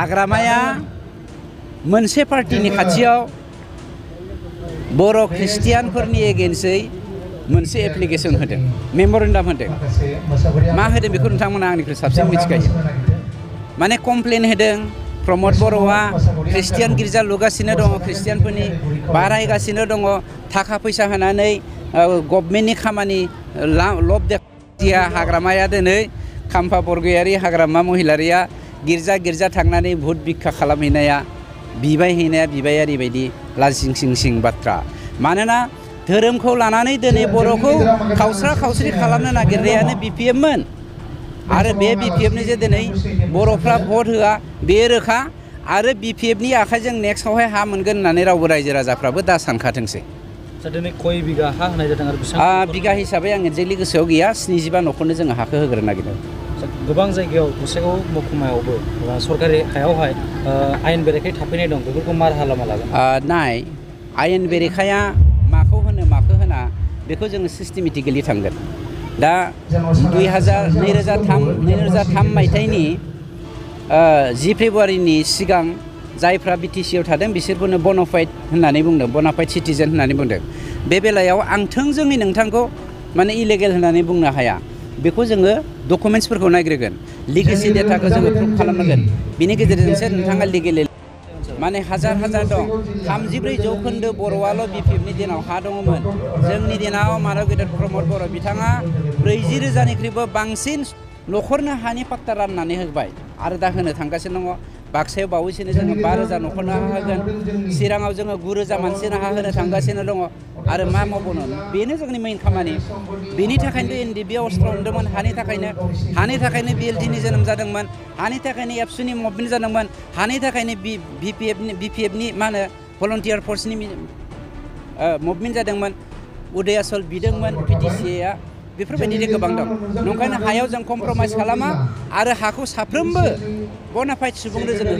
हाग्रामाया मोनसे पार्टीनि खाथियाव बर' ख्रिस्टियानफोरनि एगेन्स्टै मोनसे एप्लिकेशन होदों, मेम'रेन्डाम होदों। मा होदों बेखौ नोंथांमोना आंनिख्रुइ साबसिन मिथिखायो। माने कमप्लेन होदों प्रमद बर'आ ख्रिस्टियान गिर्जा लुगासिनो दङ, ख्रिस्टियानफोरनि बारायगासिनो दङ, थाखा फैसा होनानै गभर्नमेन्टनि खामानि लब देखिया हाग्रामाया दिनै खाम्फा बरगयारी हाग्रामा महिलारिया गिर्जा गिर्जा थांनानै भुट भिक्षा खालामहैनाया बिबाय ओरैबायदि लाजिं बाथ्रा। मानोना धोरोमखौ लानानै दिनै बर'खौ खावस्रा खावस्रि खालामनो नागिरनायानो BPFमोन आरो बे BPFनि जे दिनै बर'फ्रा भट होआ बे रोखा आरो BPFनि आखाइजों नेक्स्टआवहाय हा मोनगोन होननानै रावबो रायजो राजाफ्राबो दा सानखाथोंसै। दिनै खय बिगा हा होनाय जादों आरो बेसेबां बिगा हिसाबै आं एक्जेक्टलि गोसोआव गैया, 75 न'खरनो जोङो हाखौ होग्रोनो नागिरदों। गोबां जायगायाव गसाइगाव महकुमायावबो सरकारि हायावहाय आयेन बेरेखायै थाफैनाय दं, बेफोरखौ मा राहा लामा लागोन? नाय, आयेन बेरेखाया माखौ होना बेखौ जोङो सिस्टेमेटिकेलि थांगोन। दा 2003 मायथाइनि 10 फेब्रुवारिनि सिगां जायफ्रा BTC आव थादों बिसोरखौनो बनाफाइड होननानै बुंदों, बनाफाइड सिटिजेन होननानै बुंदों। बे बेलायाव आं थोंजोङै नोंथांखौ माने इलिगेल होननानै बुंनो हाया। बेखौ जोङो डकुमेन्ट्सफोरखौ नायग्रोगोन, लिगेसि डेटाखौ जोङो प्रुभ खालामनांगोन। बिनि गेजेरजोंसो नोंथाङा लिगेलि माने हाजार दं। 34 जौखोन्दो बर'आल' BPFनि दिनाव हा दङमोन। जोंनि दिनाव मानब गेदेर प्रमद बर' बिथाङा 40,000निख्रुइबो बांसिन न'खरनो हानि पाट्टा राननानै होबाय आरो दा होनो थांगासिनो दङ। बाक्सायाव बावैसोनो जोङो 5,000 न'खरनो हा होगोन, चिराङाव जोङो 9,000 मानसिनो हा होनो थांगासिनो दङ। आरो मा मावबावनो, बेनो जोंनि मेइन खामानि। बेनि थाखायनो NDB आव अस्त्र हमदोंमोन, हानि थाखायनो BLTनि जोनोम जादोंमोन, हानि थाखायनो एबसुनि मुभमेन्ट जादोंमोन, हानि थाखायनो BPFनि मा होनो भलन्टियार फर्सनि मुभमेन्ट जादोंमोन, उदयाचल बिदोंमोन PTCA। बेफोरबायदिनो गोबां दं। नंखायनो हायाव जों कमप्रमाइस खालामा आरो हाखौ साफ्रोमबो बनाफाइड सुबुंनो जोङो